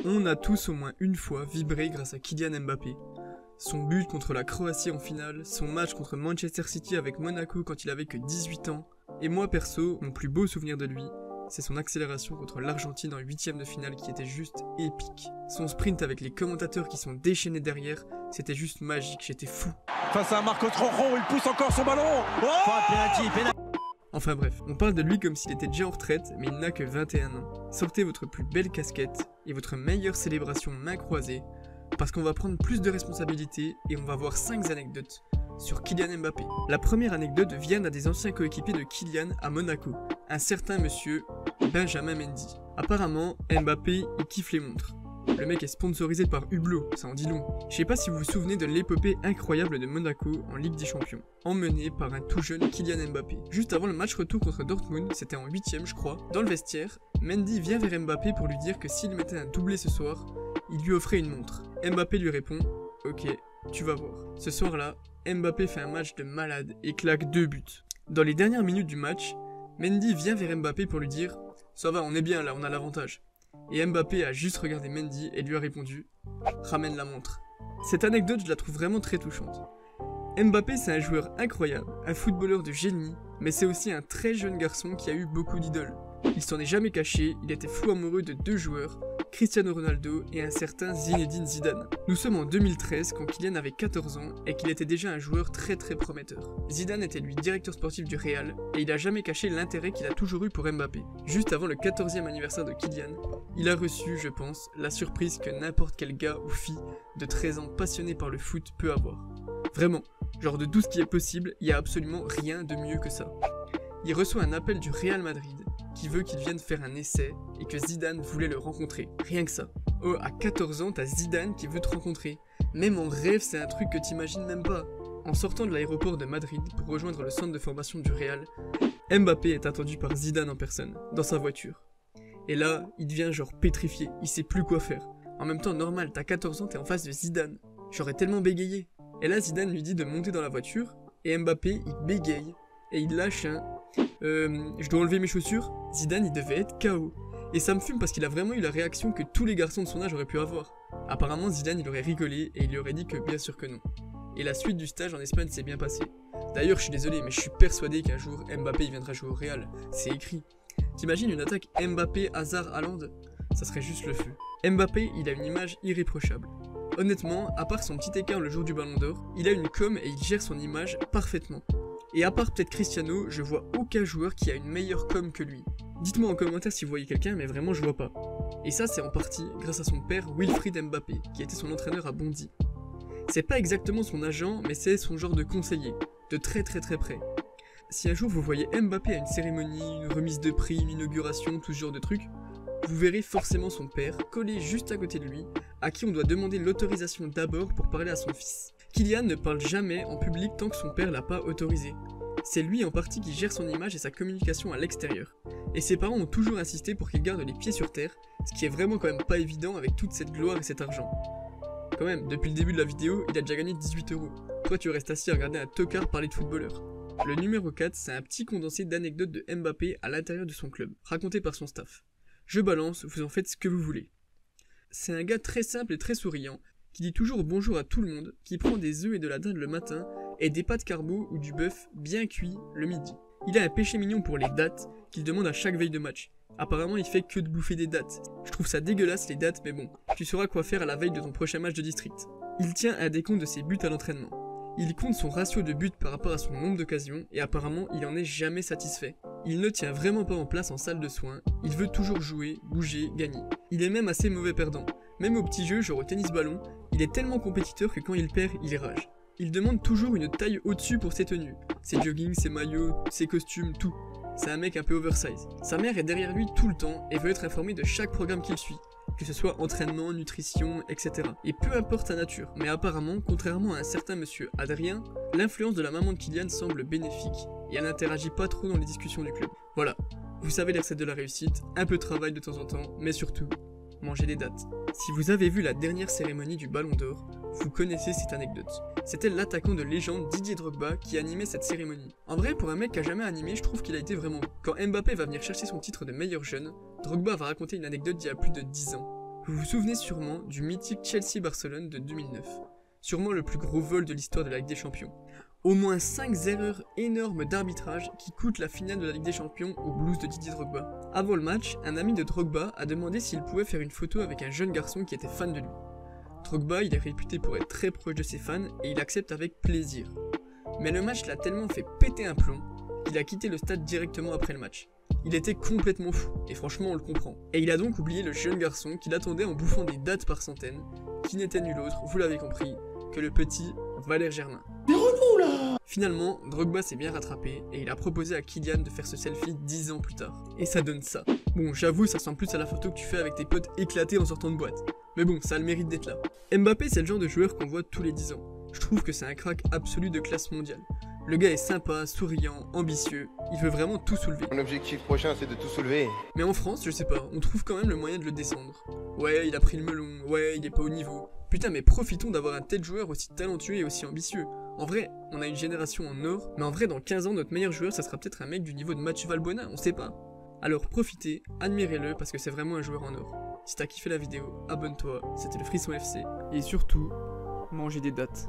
On a tous au moins une fois vibré grâce à Kylian Mbappé. Son but contre la Croatie en finale, son match contre Manchester City avec Monaco quand il avait que 18 ans, et moi perso, mon plus beau souvenir de lui, c'est son accélération contre l'Argentine en 8ème de finale qui était juste épique. Son sprint avec les commentateurs qui sont déchaînés derrière, c'était juste magique, j'étais fou. Face à Marcos Rojo, il pousse encore son ballon. Oh, enfin bref, on parle de lui comme s'il était déjà en retraite, mais il n'a que 21 ans. Sortez votre plus belle casquette et votre meilleure célébration main croisée, parce qu'on va prendre plus de responsabilités et on va voir 5 anecdotes sur Kylian Mbappé. La première anecdote vient d'un des anciens coéquipiers de Kylian à Monaco, un certain monsieur Benjamin Mendy. Apparemment, Mbappé, il kiffe les montres. Le mec est sponsorisé par Hublot, ça en dit long. Je sais pas si vous vous souvenez de l'épopée incroyable de Monaco en Ligue des Champions, emmené par un tout jeune Kylian Mbappé. Juste avant le match retour contre Dortmund, c'était en 8ème je crois, dans le vestiaire, Mendy vient vers Mbappé pour lui dire que s'il mettait un doublé ce soir, il lui offrait une montre. Mbappé lui répond « Ok, tu vas voir ». Ce soir-là, Mbappé fait un match de malade et claque 2 buts. Dans les dernières minutes du match, Mendy vient vers Mbappé pour lui dire « Ça va, on est bien là, on a l'avantage ». Et Mbappé a juste regardé Mendy et lui a répondu « Ramène la montre ». Cette anecdote, je la trouve vraiment très touchante. Mbappé, c'est un joueur incroyable, un footballeur de génie, mais c'est aussi un très jeune garçon qui a eu beaucoup d'idoles. Il s'en est jamais caché, il était fou amoureux de 2 joueurs, Cristiano Ronaldo et un certain Zinedine Zidane. Nous sommes en 2013 quand Kylian avait 14 ans et qu'il était déjà un joueur très prometteur. Zidane était lui directeur sportif du Real et il a jamais caché l'intérêt qu'il a toujours eu pour Mbappé. Juste avant le 14e anniversaire de Kylian, il a reçu, je pense, la surprise que n'importe quel gars ou fille de 13 ans passionné par le foot peut avoir. Vraiment, genre de tout ce qui est possible, il n'y a absolument rien de mieux que ça. Il reçoit un appel du Real Madrid qui veut qu'il vienne faire un essai et que Zidane voulait le rencontrer. Rien que ça. Oh, à 14 ans, t'as Zidane qui veut te rencontrer. Même en rêve, c'est un truc que t'imagines même pas. En sortant de l'aéroport de Madrid pour rejoindre le centre de formation du Real, Mbappé est attendu par Zidane en personne, dans sa voiture. Et là, il devient genre pétrifié, il sait plus quoi faire. En même temps, normal, t'as 14 ans, t'es en face de Zidane. J'aurais tellement bégayé. Et là, Zidane lui dit de monter dans la voiture, et Mbappé, il bégaye, et il lâche un je dois enlever mes chaussures. Zidane, il devait être KO. Et ça me fume parce qu'il a vraiment eu la réaction que tous les garçons de son âge auraient pu avoir. Apparemment, Zidane, il aurait rigolé et il lui aurait dit que bien sûr que non. Et la suite du stage en Espagne s'est bien passée. D'ailleurs, je suis désolé, mais je suis persuadé qu'un jour, Mbappé, il viendra jouer au Real. C'est écrit. T'imagines une attaque Mbappé, Hazard, Haaland? Ça serait juste le feu. Mbappé, il a une image irréprochable. Honnêtement, à part son petit écart le jour du Ballon d'Or, il a une com et il gère son image parfaitement. Et à part peut-être Cristiano, je vois aucun joueur qui a une meilleure com que lui. Dites-moi en commentaire si vous voyez quelqu'un, mais vraiment je vois pas. Et ça c'est en partie grâce à son père Wilfried Mbappé, qui était son entraîneur à Bondy. C'est pas exactement son agent, mais c'est son genre de conseiller, de très près. Si un jour vous voyez Mbappé à une cérémonie, une remise de prix, une inauguration, tout ce genre de trucs, vous verrez forcément son père collé juste à côté de lui, à qui on doit demander l'autorisation d'abord pour parler à son fils. Kylian ne parle jamais en public tant que son père l'a pas autorisé. C'est lui en partie qui gère son image et sa communication à l'extérieur. Et ses parents ont toujours insisté pour qu'il garde les pieds sur terre, ce qui est vraiment quand même pas évident avec toute cette gloire et cet argent. Quand même, depuis le début de la vidéo, il a déjà gagné 18 €. Toi tu restes assis à regarder un tocard parler de footballeur. Le numéro 4, c'est un petit condensé d'anecdotes de Mbappé à l'intérieur de son club, raconté par son staff. Je balance, vous en faites ce que vous voulez. C'est un gars très simple et très souriant, qui dit toujours bonjour à tout le monde, qui prend des œufs et de la dinde le matin, et des pâtes carbo ou du bœuf bien cuit le midi. Il a un péché mignon pour les dates, qu'il demande à chaque veille de match. Apparemment il fait que de bouffer des dates. Je trouve ça dégueulasse les dates, mais bon, tu sauras quoi faire à la veille de ton prochain match de district. Il tient un décompte de ses buts à l'entraînement. Il compte son ratio de buts par rapport à son nombre d'occasions, et apparemment il en est jamais satisfait. Il ne tient vraiment pas en place en salle de soins, il veut toujours jouer, bouger, gagner. Il est même assez mauvais perdant. Même au petit jeu, genre au tennis-ballon, il est tellement compétiteur que quand il perd, il rage. Il demande toujours une taille au-dessus pour ses tenues. Ses joggings, ses maillots, ses costumes, tout. C'est un mec un peu oversize. Sa mère est derrière lui tout le temps et veut être informée de chaque programme qu'il suit. Que ce soit entraînement, nutrition, etc. Et peu importe sa nature. Mais apparemment, contrairement à un certain monsieur Adrien, l'influence de la maman de Kylian semble bénéfique et elle n'interagit pas trop dans les discussions du club. Voilà, vous savez les recettes de la réussite, un peu de travail de temps en temps, mais surtout, mangez des dates. Si vous avez vu la dernière cérémonie du Ballon d'Or, vous connaissez cette anecdote. C'était l'attaquant de légende Didier Drogba qui animait cette cérémonie. En vrai, pour un mec qui a jamais animé, je trouve qu'il a été vraiment bon. Quand Mbappé va venir chercher son titre de meilleur jeune, Drogba va raconter une anecdote d'il y a plus de 10 ans. Vous vous souvenez sûrement du mythique Chelsea-Barcelone de 2009. Sûrement le plus gros vol de l'histoire de la Ligue des Champions. Au moins 5 erreurs énormes d'arbitrage qui coûtent la finale de la Ligue des Champions aux Blues de Didier Drogba. Avant le match, un ami de Drogba a demandé s'il pouvait faire une photo avec un jeune garçon qui était fan de lui. Drogba, il est réputé pour être très proche de ses fans et il accepte avec plaisir. Mais le match l'a tellement fait péter un plomb qu'il a quitté le stade directement après le match. Il était complètement fou, et franchement on le comprend. Et il a donc oublié le jeune garçon qui l'attendait en bouffant des dattes par centaines, qui n'était nul autre, vous l'avez compris, que le petit Valère Germain. Mais relou là! Finalement, Drogba s'est bien rattrapé et il a proposé à Kylian de faire ce selfie 10 ans plus tard. Et ça donne ça. Bon, j'avoue, ça ressemble plus à la photo que tu fais avec tes potes éclatés en sortant de boîte. Mais bon, ça a le mérite d'être là. Mbappé, c'est le genre de joueur qu'on voit tous les 10 ans. Je trouve que c'est un crack absolu de classe mondiale. Le gars est sympa, souriant, ambitieux, il veut vraiment tout soulever. Mon objectif prochain, c'est de tout soulever. Mais en France, je sais pas, on trouve quand même le moyen de le descendre. Ouais, il a pris le melon, ouais, il est pas au niveau. Putain, mais profitons d'avoir un tel joueur aussi talentueux et aussi ambitieux. En vrai, on a une génération en or, mais en vrai, dans 15 ans, notre meilleur joueur, ça sera peut-être un mec du niveau de Mathieu Valbuena, on sait pas. Alors profitez, admirez-le, parce que c'est vraiment un joueur en or. Si t'as kiffé la vidéo, abonne-toi, c'était le Frisson FC. Et surtout, mangez des dattes.